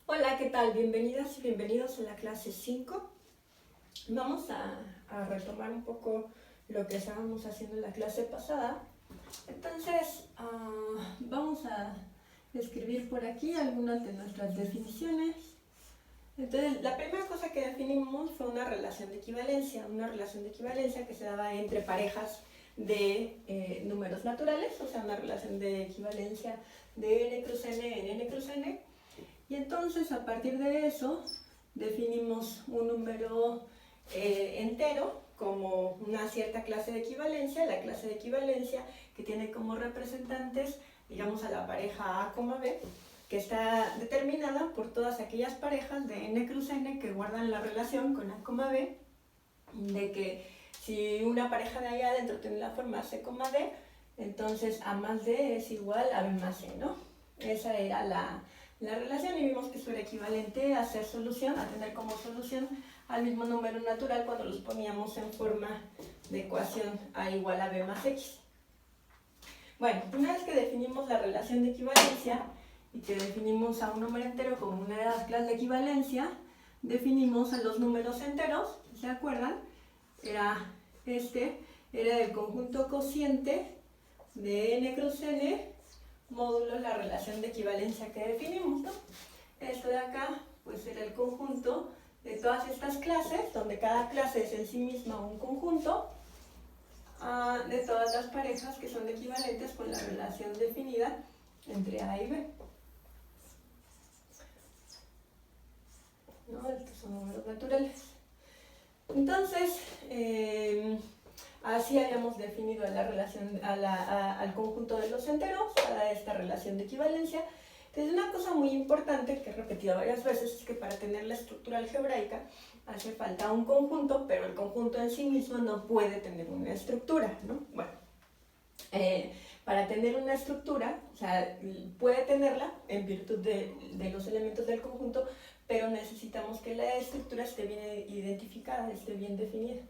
Hola, ¿qué tal? Bienvenidas y bienvenidos a la clase 5. Vamos a retomar un poco lo que estábamos haciendo en la clase pasada. Entonces, vamos a escribir por aquí algunas de nuestras definiciones. Entonces, la primera cosa que definimos fue una relación de equivalencia que se daba entre parejas de números naturales, o sea, una relación de equivalencia de n cruz n en n cruz n. Y entonces, a partir de eso, definimos un número entero como una cierta clase de equivalencia, la clase de equivalencia que tiene como representantes, digamos, a la pareja A, B, que está determinada por todas aquellas parejas de n cruz n que guardan la relación con A, B, de que si una pareja de ahí adentro tiene la forma C, D, entonces A más D es igual a B más C, ¿no? Esa era la relación, y vimos que eso era equivalente a hacer solución, a tener como solución al mismo número natural cuando los poníamos en forma de ecuación A igual a B más X. Bueno, una vez que definimos la relación de equivalencia y que definimos a un número entero como una de las clases de equivalencia, definimos a los números enteros, ¿se acuerdan? Era el conjunto cociente de n cruz n módulo la relación de equivalencia que definimos, ¿no? Esto de acá, pues era el conjunto de todas estas clases, donde cada clase es en sí misma un conjunto, de todas las parejas que son equivalentes con la relación definida entre A y B. ¿No? Estos son números naturales. Entonces, así habíamos definido la relación, al conjunto de los enteros, a esta relación de equivalencia. Entonces, una cosa muy importante que he repetido varias veces es que para tener la estructura algebraica hace falta un conjunto, pero el conjunto en sí mismo no puede tener una estructura, ¿no? Bueno, para tener una estructura, o sea, puede tenerla en virtud de los elementos del conjunto, pero necesitamos que la estructura esté bien identificada, esté bien definida.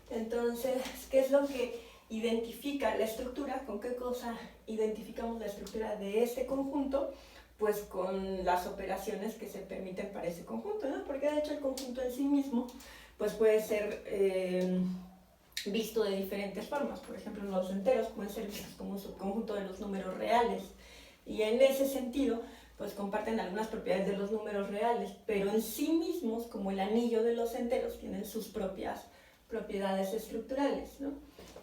Entonces, ¿qué es lo que identifica la estructura? ¿Con qué cosa identificamos la estructura de este conjunto? Pues con las operaciones que se permiten para ese conjunto, ¿no? Porque de hecho el conjunto en sí mismo pues puede ser visto de diferentes formas. Por ejemplo, los enteros pueden ser vistos como un subconjunto de los números reales, y en ese sentido pues comparten algunas propiedades de los números reales, pero en sí mismos, como el anillo de los enteros, tienen sus propias propiedades estructurales, ¿no?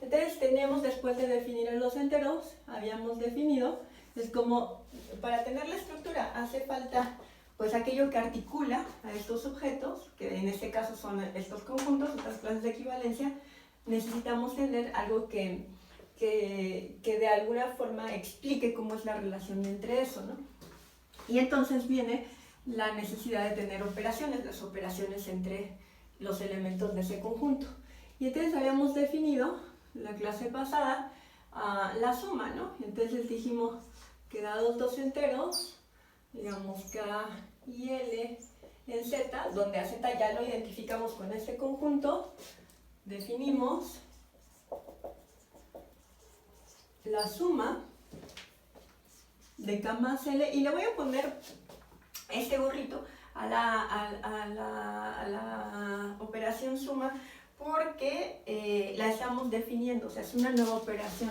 Entonces teníamos, después de definir los enteros, habíamos definido, es como para tener la estructura hace falta pues aquello que articula a estos objetos, que en este caso son estos conjuntos, estas clases de equivalencia. Necesitamos tener algo que de alguna forma explique cómo es la relación entre eso, ¿no? Y entonces viene la necesidad de tener operaciones, las operaciones entre los elementos de ese conjunto. Y entonces habíamos definido la clase pasada la suma, ¿no? Entonces dijimos que dados dos enteros, digamos K y L en Z, donde a Z ya lo identificamos con este conjunto, definimos la suma de K más L, y le voy a poner este gorrito a la operación suma porque la estamos definiendo, o sea, es una nueva operación,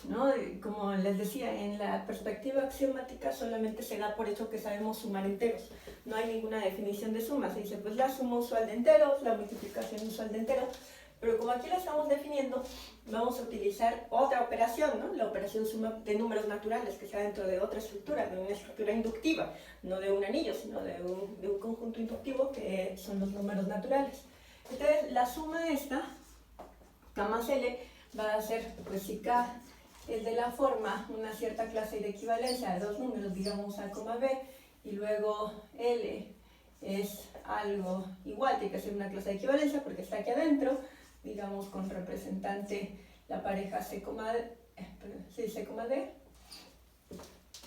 ¿no? Como les decía, en la perspectiva axiomática solamente se da por hecho que sabemos sumar enteros, no hay ninguna definición de suma. Se dice pues la suma usual de enteros, la multiplicación usual de enteros, pero como aquí la estamos definiendo, vamos a utilizar otra operación, ¿no? La operación suma de números naturales, que sea dentro de otra estructura, de una estructura inductiva, no de un anillo, sino de un conjunto inductivo que son los números naturales. Entonces, la suma esta, K más L, va a ser, pues si K es de la forma, una cierta clase de equivalencia de dos números, digamos A, B, y luego L es algo igual, tiene que ser una clase de equivalencia porque está aquí adentro, digamos con representante la pareja C, D.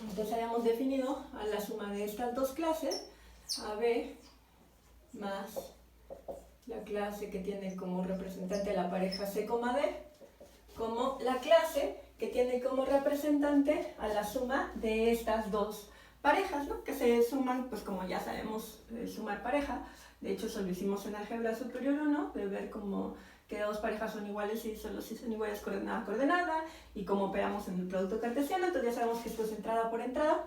Entonces habíamos definido a la suma de estas dos clases, AB más la clase que tiene como representante la pareja C, D, como la clase que tiene como representante a la suma de estas dos parejas, ¿no? Que se suman, pues como ya sabemos sumar pareja. De hecho, eso lo hicimos en álgebra superior 1, de ver cómo que dos parejas son iguales y solo si son iguales coordenada a coordenada, y cómo operamos en el producto cartesiano. Entonces ya sabemos que esto es entrada por entrada,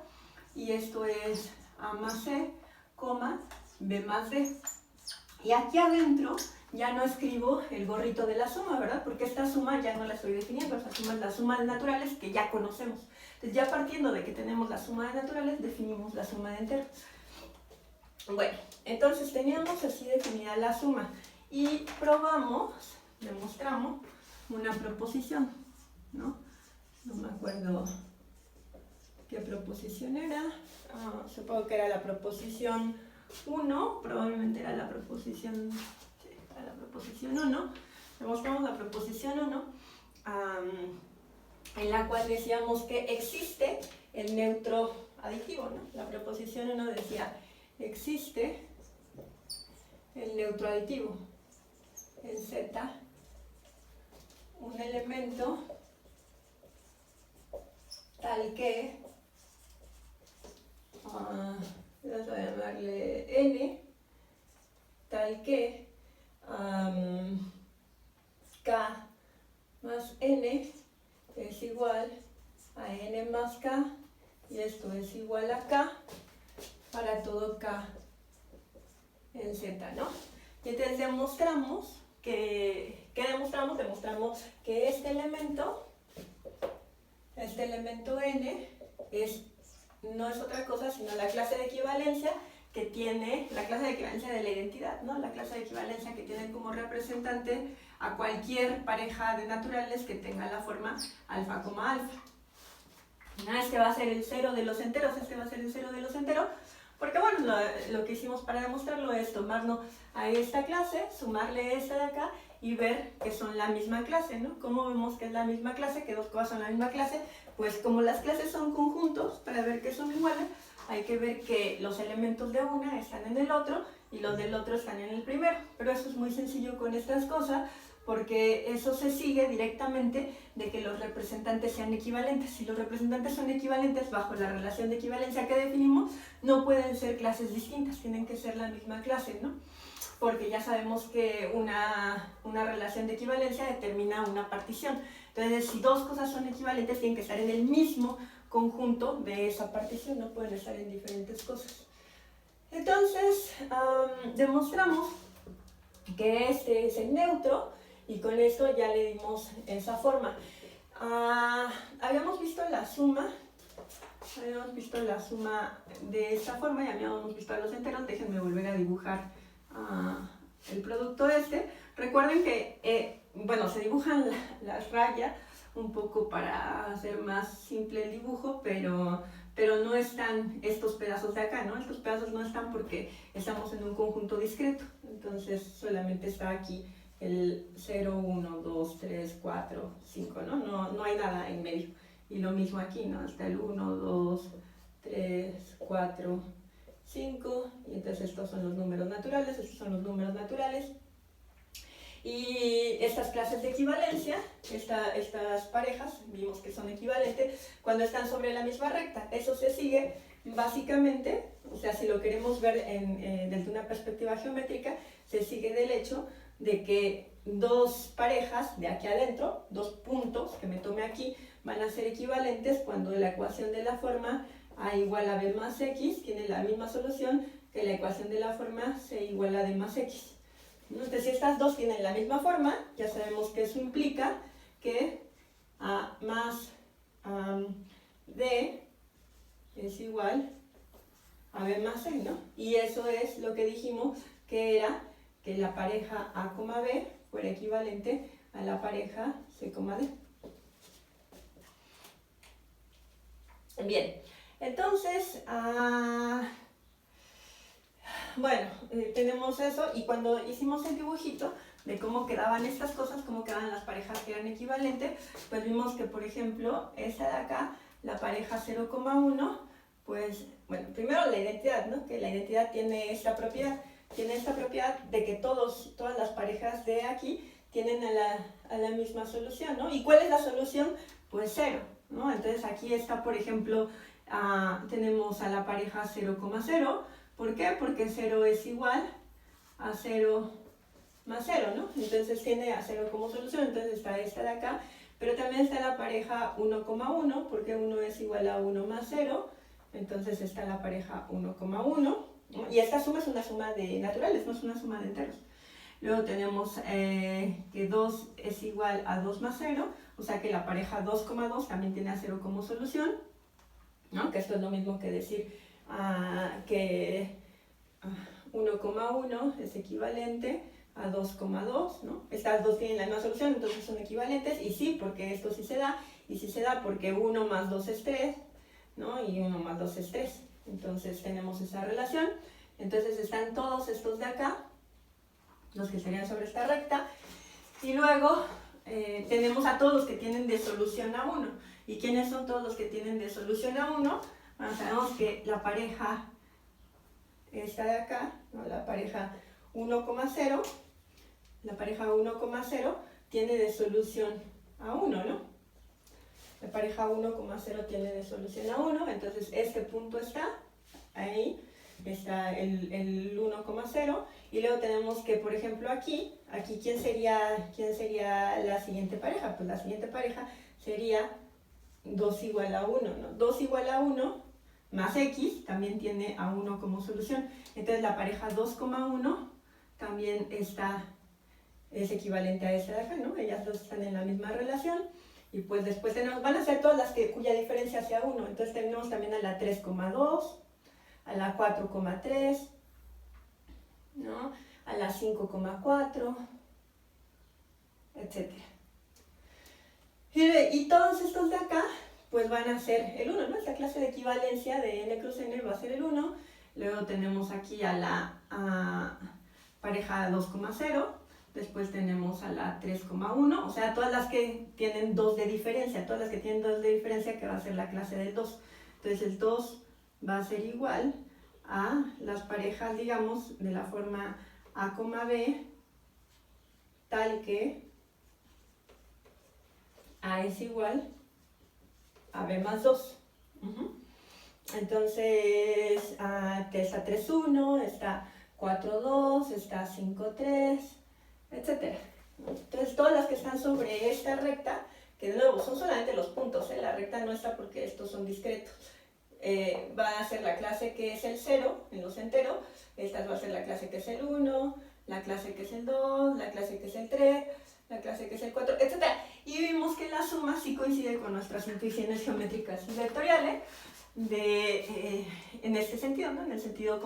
y esto es A más C, coma, B más D. Y aquí adentro ya no escribo el gorrito de la suma, ¿verdad? Porque esta suma ya no la estoy definiendo, esta suma es la suma de naturales que ya conocemos. Entonces ya partiendo de que tenemos la suma de naturales, definimos la suma de enteros. Bueno, entonces teníamos así definida la suma y probamos, demostramos una proposición, ¿no? No me acuerdo qué proposición era, supongo que era la proposición 1, probablemente era la proposición, sí, era la proposición 1, demostramos la proposición 1, en la cual decíamos que existe el neutro aditivo, ¿no? La proposición 1 decía, existe el neutro aditivo en Z, un elemento tal que, vamos a llamarle N, tal que K más N es igual a N más K, y esto es igual a K para todo K en Z, ¿no? Y entonces demostramos que, ¿qué demostramos? Demostramos que este elemento N no es otra cosa sino la clase de equivalencia que tiene, la clase de equivalencia de la identidad, ¿no? La clase de equivalencia que tiene como representante a cualquier pareja de naturales que tenga la forma alfa, alfa. Este va a ser el cero de los enteros, este va a ser el cero de los enteros, porque bueno, lo que hicimos para demostrarlo es tomarnos a esta clase, sumarle esta de acá y ver que son la misma clase, ¿no? ¿Cómo vemos que es la misma clase, que dos cosas son la misma clase? Pues como las clases son conjuntos, para ver que son iguales, hay que ver que los elementos de una están en el otro y los del otro están en el primero. Pero eso es muy sencillo con estas cosas, porque eso se sigue directamente de que los representantes sean equivalentes. Si los representantes son equivalentes bajo la relación de equivalencia que definimos, no pueden ser clases distintas, tienen que ser la misma clase, ¿no? Porque ya sabemos que una relación de equivalencia determina una partición. Entonces, si dos cosas son equivalentes, tienen que estar en el mismo conjunto de esa partición, no pueden estar en diferentes cosas. Entonces, demostramos que este es el neutro, y con esto ya le dimos esa forma. Habíamos visto la suma de esta forma, ya habíamos visto a los enteros. Déjenme volver a dibujar el producto este. Recuerden que, bueno, se dibujan las rayas un poco para hacer más simple el dibujo, pero no están estos pedazos de acá, ¿no? Estos pedazos no están porque estamos en un conjunto discreto, entonces solamente está aquí el 0, 1, 2, 3, 4, 5, ¿no? No hay nada en medio. Y lo mismo aquí, ¿no? Está el 1, 2, 3, 4, 5, y entonces estos son los números naturales, estos son los números naturales. Y estas clases de equivalencia, estas parejas, vimos que son equivalentes cuando están sobre la misma recta. Eso se sigue básicamente, o sea, si lo queremos ver desde una perspectiva geométrica, se sigue del hecho de que dos parejas de aquí adentro, dos puntos que me tome aquí, van a ser equivalentes cuando la ecuación de la forma A igual a B más X tiene la misma solución que la ecuación de la forma C igual a D más X. Entonces, si estas dos tienen la misma forma, ya sabemos que eso implica que A más D es igual a B más C, ¿no? Y eso es lo que dijimos que era que la pareja A, B fuera equivalente a la pareja C, D. Bien, entonces, bueno, tenemos eso, y cuando hicimos el dibujito de cómo quedaban estas cosas, cómo quedaban las parejas que eran equivalentes, pues vimos que, por ejemplo, esta de acá, la pareja 0,1, pues, bueno, primero la identidad, ¿no? Que la identidad tiene esta propiedad de que todas las parejas de aquí tienen a la misma solución, ¿no? ¿Y cuál es la solución? Pues 0, ¿no? Entonces aquí está, por ejemplo, tenemos a la pareja 0,0. ¿Por qué? Porque 0 es igual a 0 más 0, ¿no? Entonces tiene a 0 como solución, entonces está esta de acá. Pero también está la pareja 1,1, porque 1 es igual a 1 más 0. Entonces está la pareja 1,1, ¿no? Y esta suma es una suma de naturales, no es una suma de enteros. Luego tenemos que 2 es igual a 2 más 0, o sea que la pareja 2,2 también tiene a 0 como solución, ¿no? Que esto es lo mismo que decir que 1,1 es equivalente a 2,2, ¿no? Estas dos tienen la misma solución, entonces son equivalentes, y sí, porque esto sí se da, y sí se da porque 1 más 2 es 3, ¿no? Y 1 más 2 es 3, entonces tenemos esa relación. Entonces están todos estos de acá, los que serían sobre esta recta, y luego tenemos a todos los que tienen de solución a 1. ¿Y quiénes son todos los que tienen de solución a 1? Bueno, sabemos que la pareja esta de acá, ¿no? La pareja 1,0, la pareja 1,0 tiene de solución a 1, ¿no? La pareja 1,0 tiene de solución a 1, entonces este punto está ahí, está el 1,0, y luego tenemos que, por ejemplo, aquí ¿quién sería la siguiente pareja? Pues la siguiente pareja sería 2 igual a 1, ¿no? 2 igual a 1 más x también tiene a 1 como solución. Entonces la pareja 2,1 también es equivalente a esta de acá, ¿no? Ellas dos están en la misma relación. Y pues después van a ser todas las cuya diferencia sea 1. Entonces tenemos también a la 3,2, a la 4,3, ¿no? A la 5,4, etc. Y todos estos de acá pues van a ser el 1, ¿no? Esta clase de equivalencia de n cruz n va a ser el 1. Luego tenemos aquí a la pareja 2,0. Después tenemos a la 3,1. O sea, todas las que tienen 2 de diferencia. Todas las que tienen 2 de diferencia, que va a ser la clase del 2. Entonces el 2 va a ser igual a las parejas, digamos, de la forma A, B, tal que A es igual a B más 2. Entonces, está 3,1, está 4,2, está 5,3, etc. Entonces, todas las que están sobre esta recta, que de nuevo son solamente los puntos, la recta no está porque estos son discretos, va a ser la clase que es el 0 en los enteros, esta va a ser la clase que es el 1, la clase que es el 2, la clase que es el 3, la clase que es el 4, etc. Y vimos que la suma sí coincide con nuestras intuiciones geométricas y vectoriales en este sentido, ¿no? En el sentido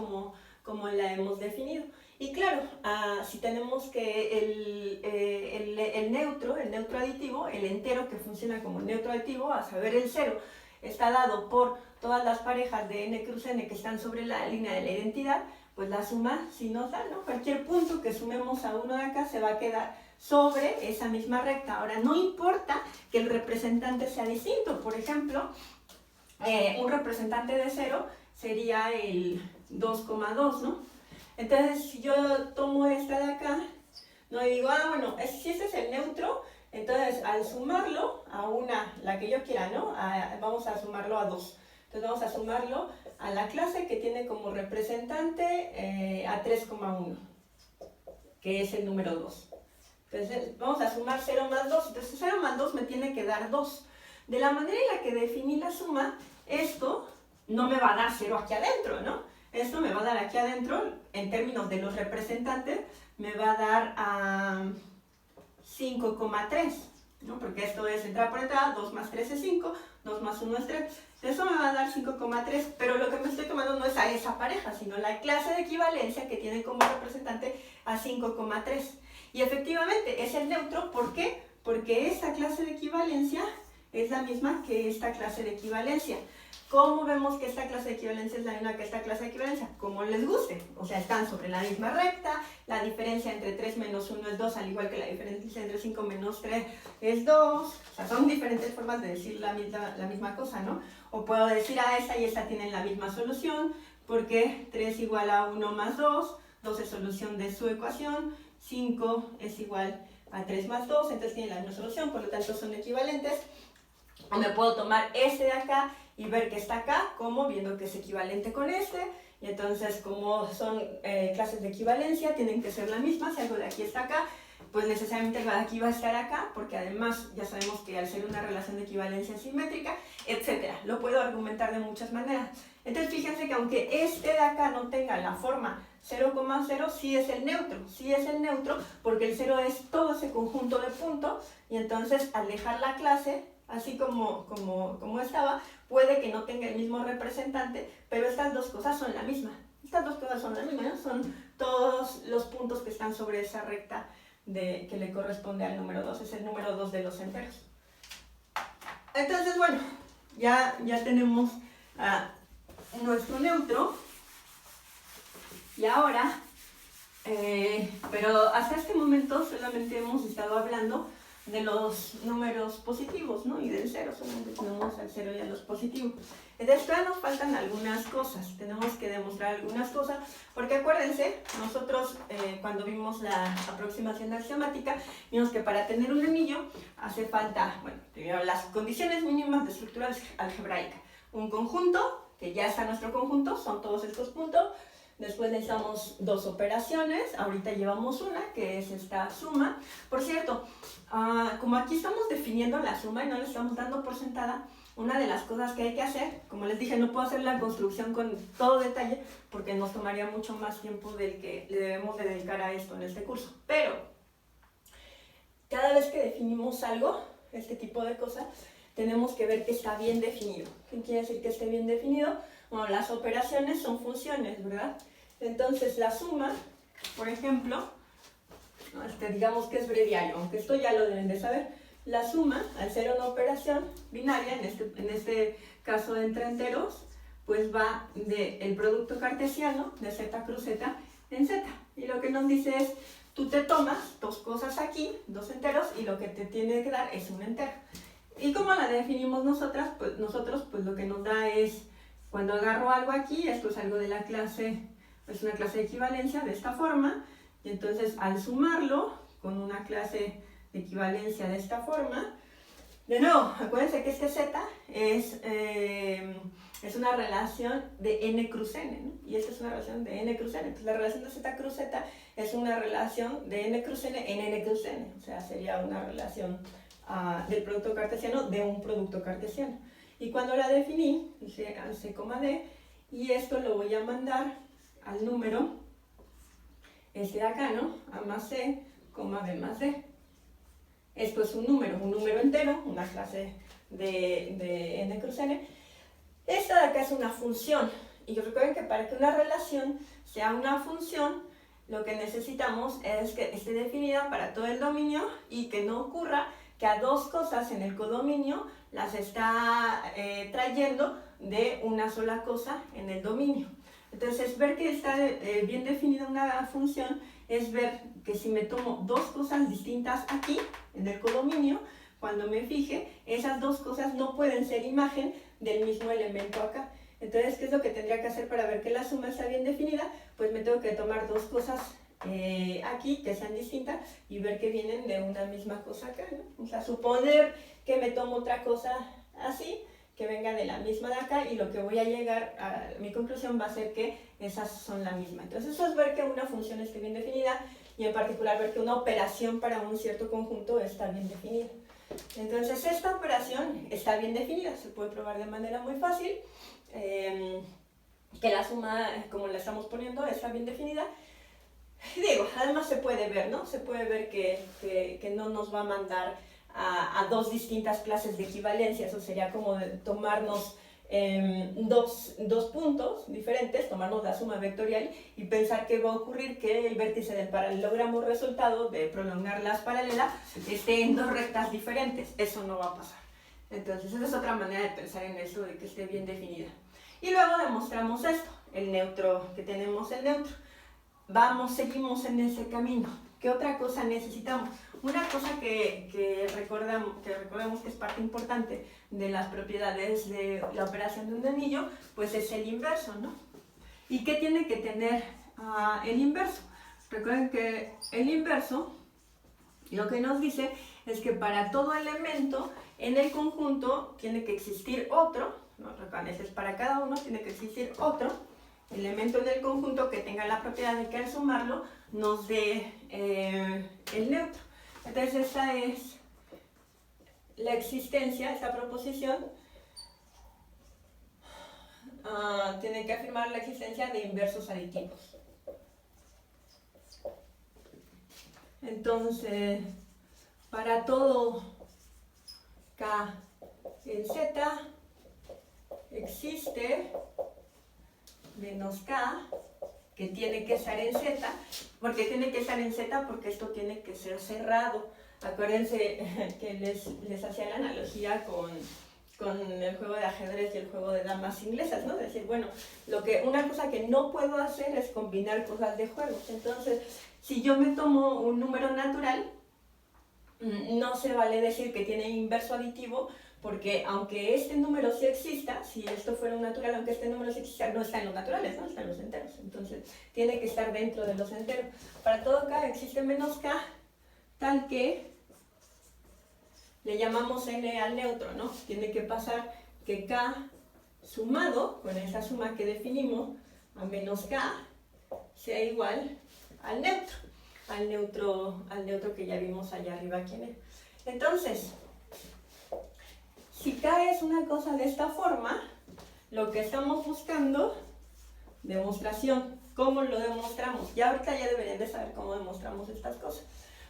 como la hemos definido. Y claro, si tenemos que el neutro aditivo, el entero que funciona como neutro aditivo, a saber el 0, está dado por todas las parejas de n cruz n que están sobre la línea de la identidad, pues la suma sí nos da, ¿no? Cualquier punto que sumemos a uno de acá se va a quedar sobre esa misma recta. Ahora, no importa que el representante sea distinto. Por ejemplo, un representante de 0 sería el 2,2, ¿no? Entonces, si yo tomo esta de acá, no digo, bueno, si este es el neutro, entonces al sumarlo a la que yo quiera, ¿no? Vamos a sumarlo a 2. Entonces vamos a sumarlo a la clase que tiene como representante a 3,1, que es el número 2. Entonces vamos a sumar 0 más 2, entonces 0 más 2 me tiene que dar 2. De la manera en la que definí la suma, esto no me va a dar 0 aquí adentro, ¿no? Esto me va a dar aquí adentro, en términos de los representantes, me va a dar 5,3, ¿no? Porque esto es entrada por entrada, 2 más 3 es 5, 2 más 1 es 3. Eso me va a dar 5,3, pero lo que me estoy tomando no es a esa pareja, sino la clase de equivalencia que tiene como representante a 5,3. Y efectivamente es el neutro, ¿por qué? Porque esta clase de equivalencia es la misma que esta clase de equivalencia. ¿Cómo vemos que esta clase de equivalencia es la misma que esta clase de equivalencia? Como les guste. O sea, están sobre la misma recta, la diferencia entre 3 menos 1 es 2, al igual que la diferencia entre 5 menos 3 es 2. O sea, son diferentes formas de decir la misma cosa, ¿no? O puedo decir esta y esta tienen la misma solución, porque 3 igual a 1 más 2, 2 es solución de su ecuación, 5 es igual a 3 más 2, entonces tienen la misma solución, por lo tanto son equivalentes. O me puedo tomar este de acá y ver que está acá, como viendo que es equivalente con este, y entonces como son clases de equivalencia, tienen que ser la misma, si algo de aquí está acá, pues necesariamente algo de aquí va a estar acá, porque además ya sabemos que al ser una relación de equivalencia simétrica, etc. Lo puedo argumentar de muchas maneras. Entonces fíjense que aunque este de acá no tenga la forma 0,0, sí es el neutro, porque el 0 es todo ese conjunto de puntos, y entonces al dejar la clase, así como estaba, puede que no tenga el mismo representante, pero estas dos cosas son la misma. Estas dos cosas son la misma, ¿no? Son todos los puntos que están sobre esa recta que le corresponde al número 2, es el número 2 de los enteros. Entonces, bueno, ya tenemos nuestro neutro. Y ahora, pero hasta este momento solamente hemos estado hablando de los números positivos, ¿no? Y del 0, solamente tenemos al 0 y a los positivos. Entonces todavía nos faltan algunas cosas, tenemos que demostrar algunas cosas, porque acuérdense, nosotros cuando vimos la aproximación axiomática, vimos que para tener un anillo hace falta, bueno, primero las condiciones mínimas de estructura algebraica. Un conjunto, que ya está nuestro conjunto, son todos estos puntos. Después necesitamos dos operaciones, ahorita llevamos una, que es esta suma. Por cierto, como aquí estamos definiendo la suma y no le estamos dando por sentada, una de las cosas que hay que hacer, como les dije, no puedo hacer la construcción con todo detalle porque nos tomaría mucho más tiempo del que le debemos de dedicar a esto en este curso. Pero, cada vez que definimos algo, este tipo de cosas, tenemos que ver que está bien definido. ¿Qué quiere decir que esté bien definido? Bueno, las operaciones son funciones, ¿verdad? Entonces la suma, por ejemplo, digamos que es breviario, aunque esto ya lo deben de saber. La suma, al ser una operación binaria, en este caso entre enteros, pues va del producto cartesiano de z cruz z en z. Y lo que nos dice es, tú te tomas dos cosas aquí, dos enteros, y lo que te tiene que dar es un entero. ¿Y cómo la definimos nosotros? Pues lo que nos da es, cuando agarro algo aquí, esto es algo de la clase, es una clase de equivalencia de esta forma, y entonces al sumarlo con una clase de equivalencia de esta forma, de nuevo, acuérdense que este z es una relación de n cruz n, ¿no? Y esta es una relación de n cruz n. Entonces la relación de z cruz z es una relación de n cruz n en n cruz n, o sea, sería una relación del producto cartesiano de un producto cartesiano. Y cuando la definí, dije al c, d, y esto lo voy a mandar al número este de acá, ¿no? A más c, b más d. Esto es un número entero, una clase de n cruz n. Esta de acá es una función. Y recuerden que para que una relación sea una función, lo que necesitamos es que esté definida para todo el dominio y que no ocurra que a dos cosas en el codominio las está trayendo de una sola cosa en el dominio. Entonces, ver que está bien definida una función es ver que si me tomo dos cosas distintas aquí, en el codominio, cuando me fije, esas dos cosas no pueden ser imagen del mismo elemento acá. Entonces, ¿qué es lo que tendría que hacer para ver que la suma está bien definida? Pues me tengo que tomar dos cosas aquí que sean distintas y ver que vienen de una misma cosa acá, ¿no? O sea, suponer que me tomo otra cosa así, que venga de la misma de acá, y lo que voy a llegar a mi conclusión va a ser que esas son la misma. Entonces eso es ver que una función esté bien definida, y en particular ver que una operación para un cierto conjunto está bien definida. Entonces esta operación está bien definida, se puede probar de manera muy fácil, que la suma, como la estamos poniendo, está bien definida. Digo, además se puede ver, ¿no? Se puede ver que no nos va a mandar a dos distintas clases de equivalencia. Eso sería como tomarnos dos puntos diferentes, tomarnos la suma vectorial y pensar que va a ocurrir que el vértice del paralelogramo resultado de prolongar las paralelas esté en dos rectas diferentes. Eso no va a pasar. Entonces, esa es otra manera de pensar en eso, de que esté bien definida. Y luego demostramos esto, el neutro, que tenemos el neutro. Seguimos en ese camino. ¿Qué otra cosa necesitamos? Una cosa que recordemos que es parte importante de las propiedades de la operación de un anillo, pues es el inverso, ¿no? ¿Y qué tiene que tener el inverso? Recuerden que el inverso lo que nos dice es que para todo elemento en el conjunto tiene que existir otro, ¿no? Recuerden, ese es para cada uno, tiene que existir otro elemento en el conjunto que tenga la propiedad de que al sumarlo nos dé el neutro. Entonces esta es la existencia, esta proposición tiene que afirmar la existencia de inversos aditivos. Entonces, para todo K en Z existe menos K, que tiene que estar en Z. ¿Por qué tiene que estar en Z? Porque esto tiene que ser cerrado. Acuérdense que les hacía la analogía con el juego de ajedrez y el juego de damas inglesas, ¿no? Es decir, bueno, una cosa que no puedo hacer es combinar cosas de juegos. Entonces, si yo me tomo un número natural, no se vale decir que tiene inverso aditivo, porque aunque este número sí exista, si esto fuera un natural, aunque este número sí exista, no está en los naturales, no está en los enteros. Entonces, tiene que estar dentro de los enteros. Para todo K existe menos K, tal que le llamamos n al neutro, ¿no? Tiene que pasar que K sumado, con esa suma que definimos, a menos K, sea igual al neutro que ya vimos allá arriba quién es. Entonces, si K es una cosa de esta forma, lo que estamos buscando, demostración. ¿Cómo lo demostramos? Ya ahorita ya deberían de saber cómo demostramos estas cosas.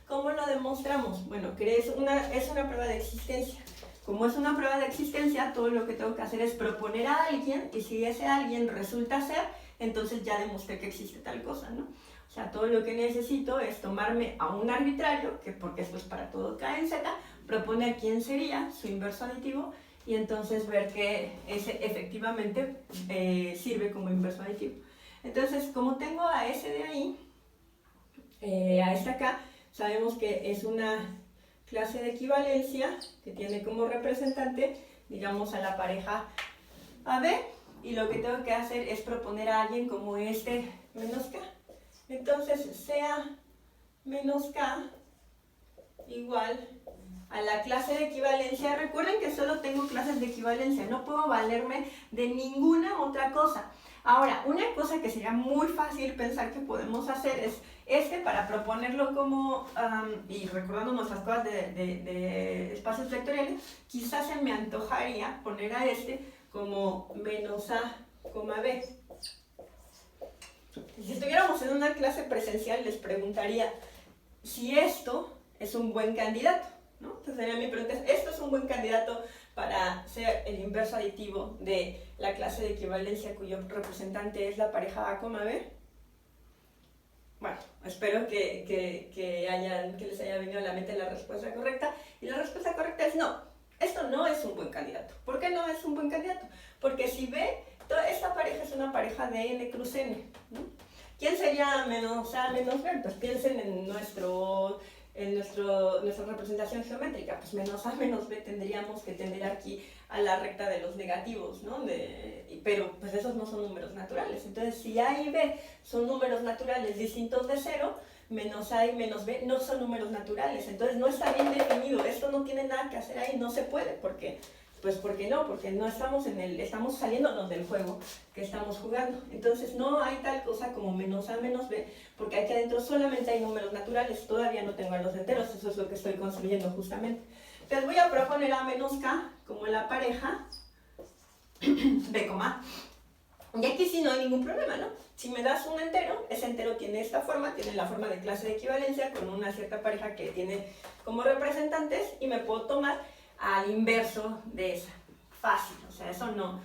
¿Cómo lo demostramos? Bueno, que es una prueba de existencia. Como es una prueba de existencia, todo lo que tengo que hacer es proponer a alguien, y si ese alguien resulta ser, entonces ya demostré que existe tal cosa, ¿no? O sea, todo lo que necesito es tomarme a un arbitrario, porque esto es para todo K en Z, proponer quién sería su inverso aditivo, y entonces ver que ese efectivamente sirve como inverso aditivo. Entonces, como tengo a ese de ahí, a esta K, sabemos que es una clase de equivalencia que tiene como representante, digamos, a la pareja AB, y lo que tengo que hacer es proponer a alguien como este menos K. Entonces, sea menos K igual a la clase de equivalencia. Recuerden que solo tengo clases de equivalencia, no puedo valerme de ninguna otra cosa. Ahora, una cosa que sería muy fácil pensar que podemos hacer es para proponerlo como, y recordando nuestras cosas de espacios vectoriales, quizás se me antojaría poner a como menos A, B. Si estuviéramos en una clase presencial, les preguntaría si esto es un buen candidato, ¿no? Entonces sería mi pregunta, ¿esto es un buen candidato para ser el inverso aditivo de la clase de equivalencia cuyo representante es la pareja A, B? Bueno, espero que les haya venido a la mente la respuesta correcta, y la respuesta correcta es no, esto no es un buen candidato. ¿Por qué no es un buen candidato? Porque si B, toda esta pareja es una pareja de N cruz N, ¿no? ¿Quién sería menos A menos B? Pues piensen en nuestra representación geométrica, pues menos A menos B tendríamos que tender aquí a la recta de los negativos, ¿no? Pero pues esos no son números naturales. Entonces, si A y B son números naturales distintos de cero, menos A y menos B no son números naturales. Entonces, no está bien definido. Esto no tiene nada que hacer ahí, no se puede. ¿Por qué? Pues porque no estamos estamos saliéndonos del juego que estamos jugando. Entonces no hay tal cosa como menos A menos B, porque aquí adentro solamente hay números naturales, todavía no tengo a los enteros, eso es lo que estoy construyendo justamente. Entonces voy a proponer A menos K como la pareja B, y aquí sí no hay ningún problema, ¿no? Si me das un entero, ese entero tiene esta forma, tiene la forma de clase de equivalencia con una cierta pareja que tiene como representantes, y me puedo tomar al inverso de esa. Fácil, o sea, eso no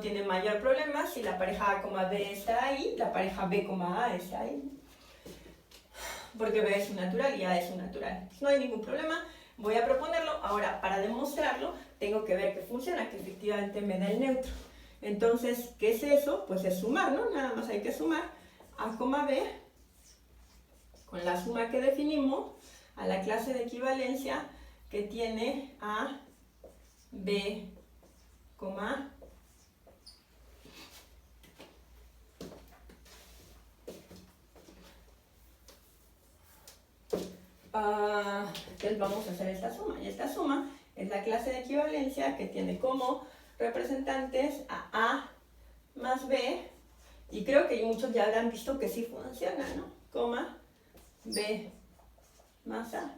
tiene mayor problema. Si la pareja A, B está ahí, la pareja B, A está ahí. Porque B es un natural y A es un natural. No hay ningún problema, voy a proponerlo. Ahora, para demostrarlo, tengo que ver que funciona, que efectivamente me da el neutro. Entonces, ¿qué es eso? Pues es sumar, ¿no? Nada más hay que sumar A, B, con la suma que definimos, a la clase de equivalencia que tiene A, B, A. Entonces vamos a hacer esta suma, y esta suma es la clase de equivalencia que tiene como representantes a A más B, y creo que muchos ya habrán visto que sí funciona, ¿no? Coma B más A.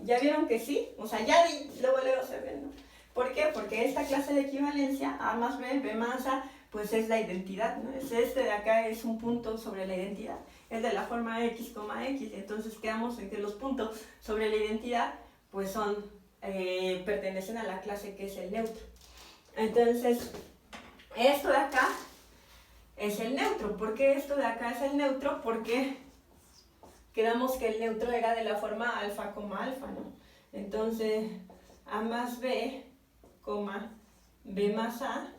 ¿Ya vieron que sí? O sea, ya luego se ve, ¿no? ¿Por qué? Porque esta clase de equivalencia, A más B, B más A, pues es la identidad, ¿no? Este de acá es un punto sobre la identidad, es de la forma X, X, entonces quedamos en que los puntos sobre la identidad, pues pertenecen a la clase que es el neutro. Entonces, esto de acá es el neutro. ¿Por qué esto de acá es el neutro? Porque quedamos que el neutro era de la forma alfa, ¿no? Entonces, A más B, B más A.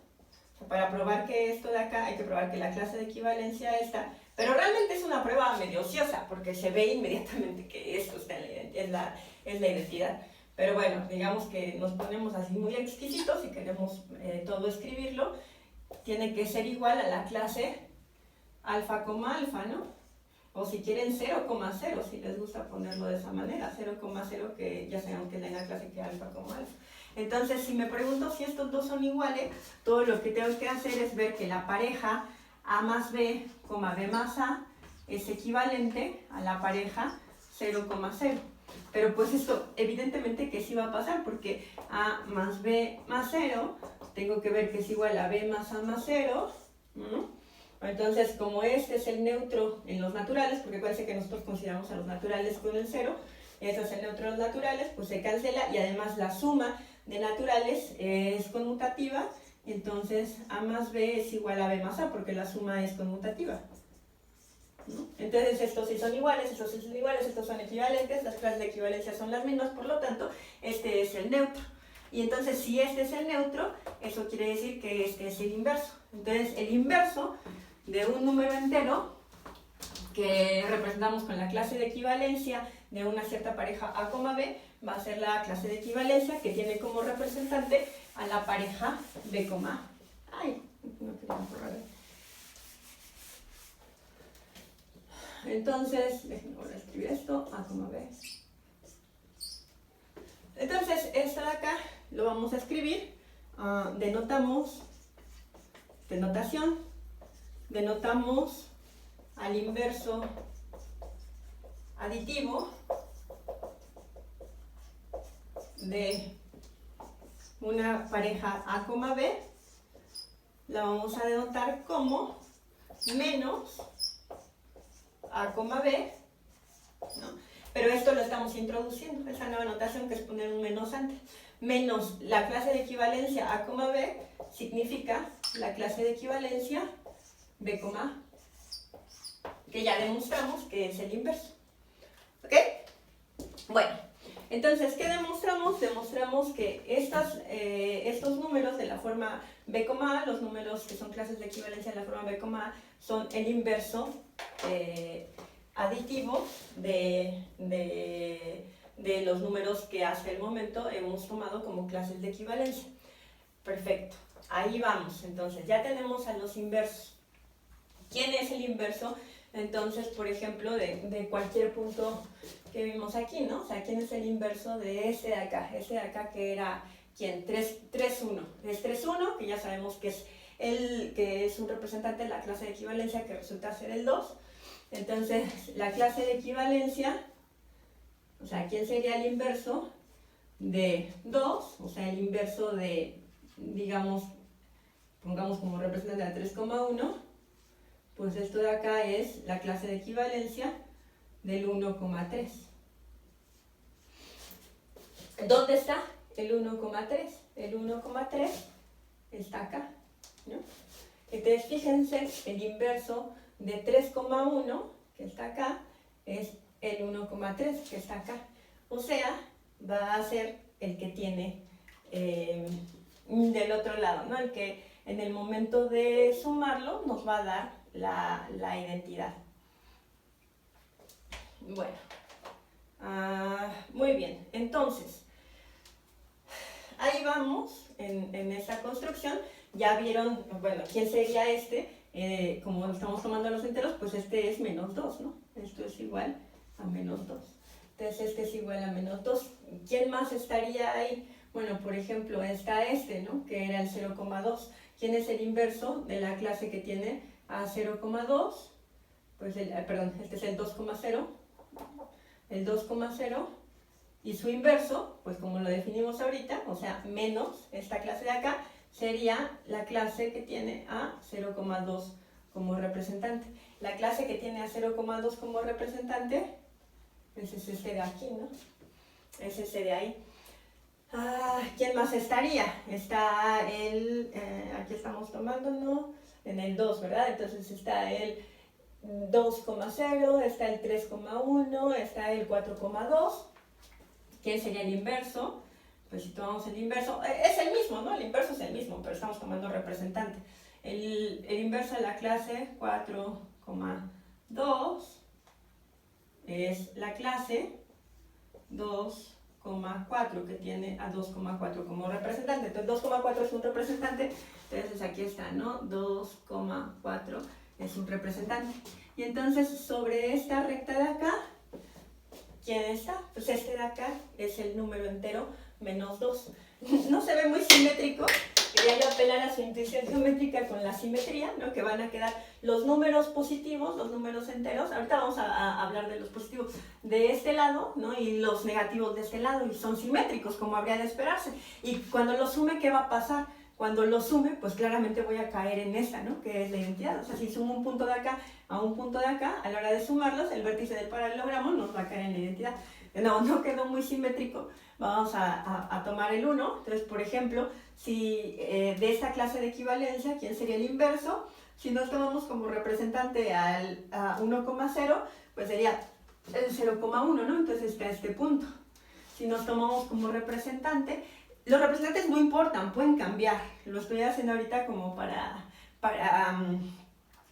Para probar que esto de acá, hay que probar que la clase de equivalencia está, pero realmente es una prueba medio ociosa, porque se ve inmediatamente que esto está es la identidad. Pero bueno, digamos que nos ponemos así muy exquisitos y queremos todo escribirlo, tiene que ser igual a la clase alfa, ¿no? O si quieren 0,0, si les gusta ponerlo de esa manera, 0,0, que ya sabemos que es la clase que alfa, alfa. Entonces, si me pregunto si estos dos son iguales, todo lo que tengo que hacer es ver que la pareja A más B, B más A es equivalente a la pareja 0,0. Pero pues esto evidentemente que sí va a pasar, porque A más B más 0, tengo que ver que es igual a B más A más 0. Entonces, como este es el neutro en los naturales, porque acuérdense que nosotros consideramos a los naturales con el 0, este es el neutro en los naturales, pues se cancela, y además la suma de naturales es conmutativa, entonces A más B es igual a B más A, porque la suma es conmutativa. ¿No? Entonces estos sí son iguales, estos sí son iguales, estos son equivalentes, las clases de equivalencia son las mismas, por lo tanto, este es el neutro. Y entonces, si este es el neutro, eso quiere decir que este es el inverso. Entonces, el inverso de un número entero, que representamos con la clase de equivalencia de una cierta pareja A, B, va a ser la clase de equivalencia que tiene como representante a la pareja B, A. Ay, no quería borrar. Entonces, déjenme volver a escribir esto, A, B. Entonces, esto de acá lo vamos a escribir, denotamos al inverso aditivo de una pareja A, B, la vamos a denotar como menos A, B, ¿no? Pero esto lo estamos introduciendo, esa nueva notación que es poner un menos antes. Menos la clase de equivalencia A, B significa la clase de equivalencia B, A, que ya demostramos que es el inverso. ¿Ok? Bueno, entonces, ¿qué demostramos? Demostramos que estos números de la forma B, A, los números que son clases de equivalencia de la forma B, A, son el inverso aditivo de los números que hasta el momento hemos tomado como clases de equivalencia. Perfecto, ahí vamos. Entonces, ya tenemos a los inversos. ¿Quién es el inverso? Entonces, por ejemplo, de cualquier punto que vimos aquí, ¿no? O sea, ¿quién es el inverso de ese de acá? Ese de acá que era, ¿quién? 3, 1. Es 3, 1, que ya sabemos que es un representante de la clase de equivalencia, que resulta ser el 2. Entonces, la clase de equivalencia, o sea, ¿quién sería el inverso de 2? O sea, el inverso de, digamos, pongamos como representante a 3,1, pues esto de acá es la clase de equivalencia del 1,3. ¿Dónde está el 1,3? El 1,3 está acá, ¿no? Entonces, fíjense, el inverso de 3,1, que está acá, es el 1,3, que está acá. O sea, va a ser el que tiene del otro lado, ¿no? El que en el momento de sumarlo nos va a dar la identidad. Bueno, muy bien. Entonces, ahí vamos en esa construcción. Ya vieron, bueno, ¿quién sería este? Como estamos tomando los enteros, pues este es menos 2, ¿no? Esto es igual a menos 2. Entonces este es igual a menos 2. ¿Quién más estaría ahí? Bueno, por ejemplo, está este, ¿no? Que era el 0,2. ¿Quién es el inverso de la clase que tiene a 0,2? Pues perdón, este es el 2,0. El 2,0 y su inverso, pues como lo definimos ahorita, o sea, menos esta clase de acá, sería la clase que tiene a 0,2 como representante. La clase que tiene a 0,2 como representante, pues es este de aquí, ¿no? Es ese de ahí. ¿Quién más estaría? Está el, aquí estamos tomando, ¿no? En el 2, ¿verdad? Entonces está el 2,0, está el 3,1, está el 4,2. ¿Quién sería el inverso? Pues si tomamos el inverso, es el mismo, ¿no? El inverso es el mismo, pero estamos tomando representante. El inverso de la clase 4,2 es la clase 2,4 que tiene a 2,4 como representante. Entonces 2,4 es un representante, entonces aquí está, ¿no? 2,4 es un representante. Y entonces sobre esta recta de acá, ¿quién está? Pues este de acá es el número entero menos 2. No se ve muy simétrico. Quería yo apelar a su intuición geométrica con la simetría, ¿no? Que van a quedar los números positivos, los números enteros. Ahorita vamos a hablar de los positivos de este lado, ¿no? Y los negativos de este lado. Y son simétricos, como habría de esperarse. Y cuando los sume, ¿qué va a pasar? Cuando lo sume, pues claramente voy a caer en esta, ¿no? Que es la identidad. O sea, si sumo un punto de acá a un punto de acá, a la hora de sumarlos, el vértice del paralelogramo nos va a caer en la identidad. No quedó muy simétrico. Vamos a tomar el 1. Entonces, por ejemplo, si de esta clase de equivalencia, ¿quién sería el inverso? Si nos tomamos como representante a 1,0, pues sería el 0,1, ¿no? Entonces está este punto. Si nos tomamos como representante, los representantes no importan, pueden cambiar. Lo estoy haciendo ahorita como para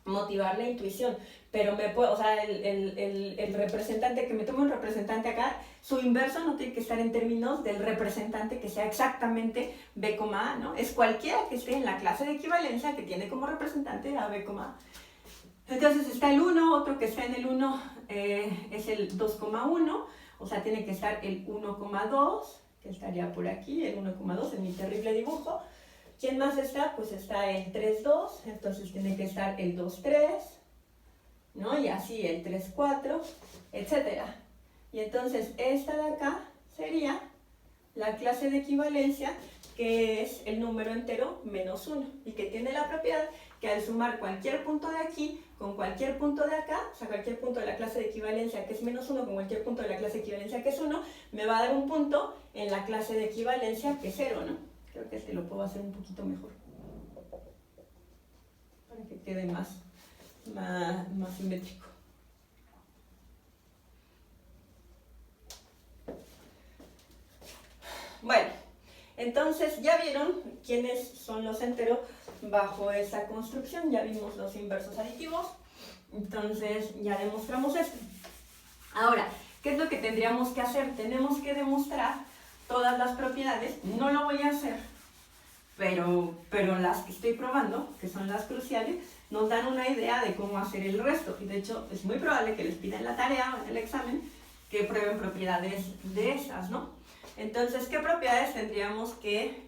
motivar la intuición, pero o sea, el representante, que me tome un representante acá, su inverso no tiene que estar en términos del representante que sea exactamente B, A, ¿no? Es cualquiera que esté en la clase de equivalencia que tiene como representante a B, A. Entonces está el 1, otro que está en el 1 es el 2,1, o sea, tiene que estar el 1,2, que estaría por aquí, el 1,2 en mi terrible dibujo. ¿Quién más está? Pues está el 3,2, entonces tiene que estar el 2,3, ¿no? Y así el 3,4, etc. Y entonces esta de acá sería la clase de equivalencia, que es el número entero menos 1, y que tiene la propiedad que al sumar cualquier punto de aquí con cualquier punto de acá, o sea, cualquier punto de la clase de equivalencia que es menos 1 con cualquier punto de la clase de equivalencia que es 1, me va a dar un punto en la clase de equivalencia que es 0, ¿no? Creo que este lo puedo hacer un poquito mejor, para que quede más simétrico. Bueno, entonces ya vieron quiénes son los enteros bajo esa construcción, ya vimos los inversos aditivos, entonces ya demostramos esto. Ahora, ¿qué es lo que tendríamos que hacer? Tenemos que demostrar todas las propiedades. No lo voy a hacer, pero las que estoy probando, que son las cruciales, nos dan una idea de cómo hacer el resto. Y de hecho, es muy probable que les pidan la tarea o en el examen que prueben propiedades de esas, ¿no? Entonces, ¿qué propiedades tendríamos que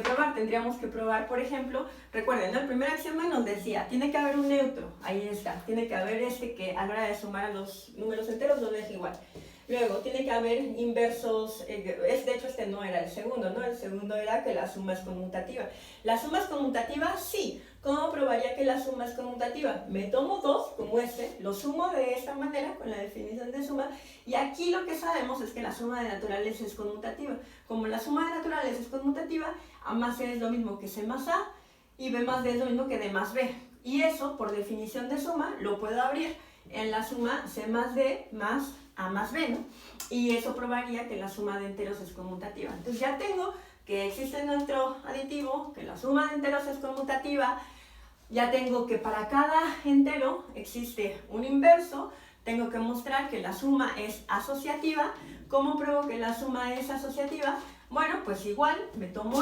probar? Tendríamos que probar, por ejemplo, recuerden, ¿no? El primer axioma nos decía, tiene que haber un neutro, ahí está, tiene que haber que a la hora de sumar a los números enteros lo deje igual. Luego, tiene que haber inversos, de hecho este no era el segundo, ¿no? El segundo era que la suma es conmutativa. ¿La suma es conmutativa? Sí. ¿Cómo probaría que la suma es conmutativa? Me tomo 2, como este, lo sumo de esta manera, con la definición de suma, y aquí lo que sabemos es que la suma de naturales es conmutativa. Como la suma de naturales es conmutativa, A más C es lo mismo que C más A, y B más D es lo mismo que D más B. Y eso, por definición de suma, lo puedo abrir en la suma C más D más A más B, ¿no? Y eso probaría que la suma de enteros es conmutativa. Entonces ya tengo que existe nuestro aditivo, que la suma de enteros es conmutativa, ya tengo que para cada entero existe un inverso, tengo que mostrar que la suma es asociativa. ¿Cómo pruebo que la suma es asociativa? Bueno, pues igual me tomo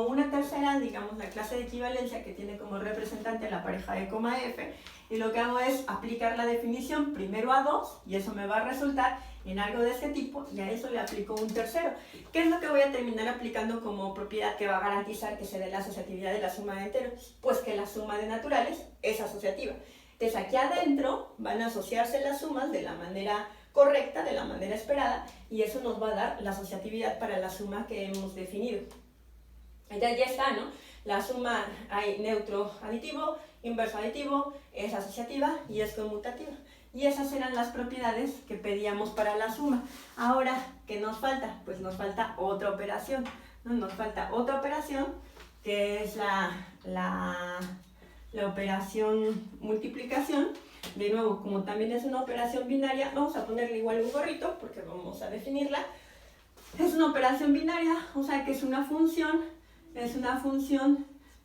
una tercera, digamos la clase de equivalencia que tiene como representante la pareja E, F, y lo que hago es aplicar la definición primero a 2, y eso me va a resultar en algo de este tipo, y a eso le aplico un tercero. ¿Qué es lo que voy a terminar aplicando como propiedad que va a garantizar que se dé la asociatividad de la suma de enteros? Pues que la suma de naturales es asociativa. Entonces aquí adentro van a asociarse las sumas de la manera correcta, de la manera esperada, y eso nos va a dar la asociatividad para la suma que hemos definido. Entonces ya está, ¿no? La suma hay neutro aditivo, inverso aditivo, es asociativa y es conmutativa. Y esas eran las propiedades que pedíamos para la suma. Ahora, ¿qué nos falta? Pues nos falta otra operación, ¿no? Nos falta otra operación que es la operación multiplicación. De nuevo, como también es una operación binaria, vamos a ponerle igual un gorrito porque vamos a definirla. Es una operación binaria, o sea que es una función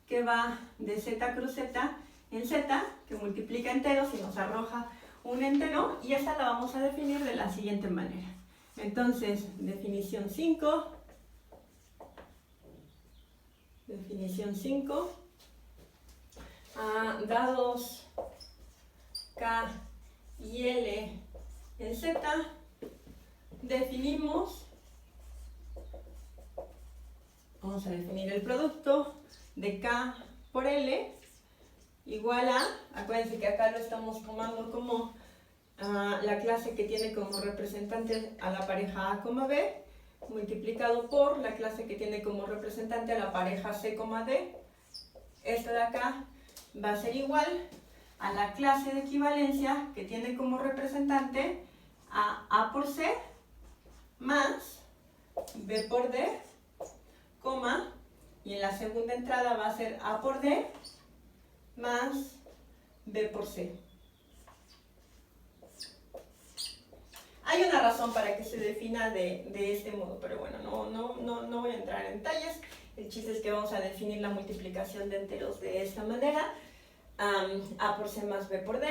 que va de z cruz z en z, que multiplica enteros y nos arroja un entero, y esta la vamos a definir de la siguiente manera. Entonces, definición 5, dados K y L en Z, vamos a definir el producto de K por L igual a, acuérdense que acá lo estamos tomando como la clase que tiene como representante a la pareja A, B, multiplicado por la clase que tiene como representante a la pareja C, D. Esto de acá va a ser igual a la clase de equivalencia que tiene como representante a por C más B por D, coma, y en la segunda entrada va a ser A por D más B por C. Hay una razón para que se defina de este modo, pero bueno, no voy a entrar en detalles. El chiste es que vamos a definir la multiplicación de enteros de esta manera. A por C más B por D,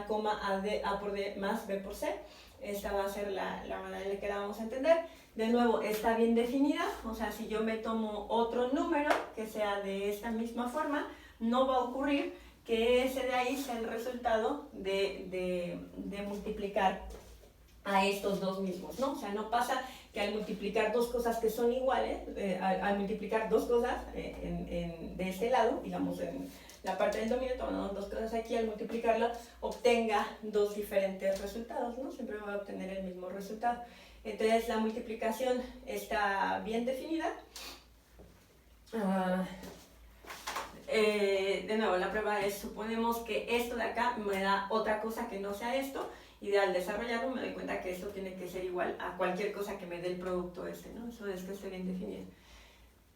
coma A por D más B por C. Esta va a ser la manera en la que la vamos a entender. De nuevo, está bien definida, o sea, si yo me tomo otro número que sea de esta misma forma, no va a ocurrir que ese de ahí sea el resultado de multiplicar a estos dos mismos, ¿no? O sea, no pasa que al multiplicar dos cosas que son iguales, al multiplicar dos cosas de este lado, digamos en la parte del dominio, tomando dos cosas aquí, al multiplicarlo obtenga dos diferentes resultados, ¿no? Siempre va a obtener el mismo resultado. Entonces la multiplicación está bien definida. De nuevo, la prueba es, suponemos que esto de acá me da otra cosa que no sea esto, y al desarrollarlo me doy cuenta que esto tiene que ser igual a cualquier cosa que me dé el producto este, ¿no? Eso es que esté bien definido.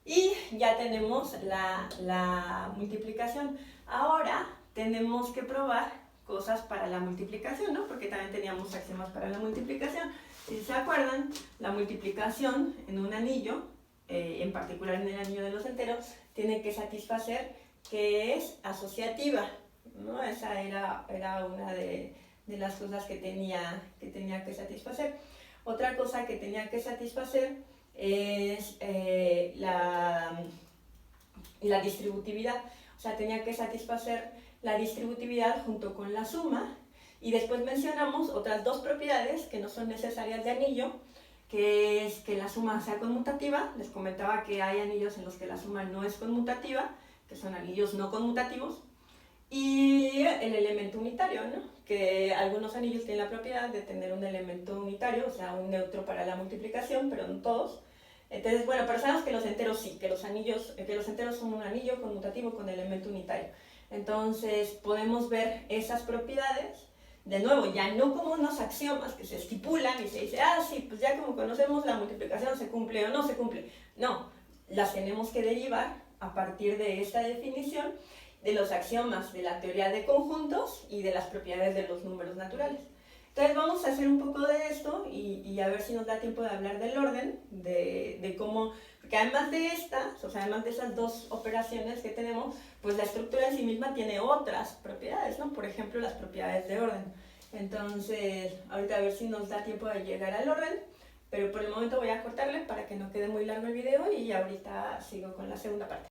Y ya tenemos la multiplicación. Ahora tenemos que probar cosas para la multiplicación, ¿no? Porque también teníamos axiomas para la multiplicación. Si se acuerdan, la multiplicación en un anillo, en particular en el anillo de los enteros, tiene que satisfacer que es asociativa, ¿no? Esa era una de las cosas que tenía que satisfacer. Otra cosa que tenía que satisfacer es la distributividad, o sea, tenía que satisfacer la distributividad junto con la suma, y después mencionamos otras dos propiedades que no son necesarias de anillo, que es que la suma sea conmutativa. Les comentaba que hay anillos en los que la suma no es conmutativa, que son anillos no conmutativos, y el elemento unitario, ¿no? Que algunos anillos tienen la propiedad de tener un elemento unitario, o sea, un neutro para la multiplicación, pero no todos. Entonces, bueno, pero sabemos que los enteros sí, que los enteros son un anillo conmutativo con elemento unitario. Entonces, podemos ver esas propiedades, de nuevo, ya no como unos axiomas que se estipulan y se dice, sí, pues ya como conocemos la multiplicación se cumple o no se cumple. No, las tenemos que derivar a partir de esta definición de los axiomas de la teoría de conjuntos y de las propiedades de los números naturales. Entonces vamos a hacer un poco de esto y a ver si nos da tiempo de hablar del orden, de cómo, porque además de estas, o sea, además de esas dos operaciones que tenemos, pues la estructura en sí misma tiene otras propiedades, ¿no? Por ejemplo, las propiedades de orden. Entonces, ahorita a ver si nos da tiempo de llegar al orden, pero por el momento voy a cortarle para que no quede muy largo el video y ahorita sigo con la segunda parte.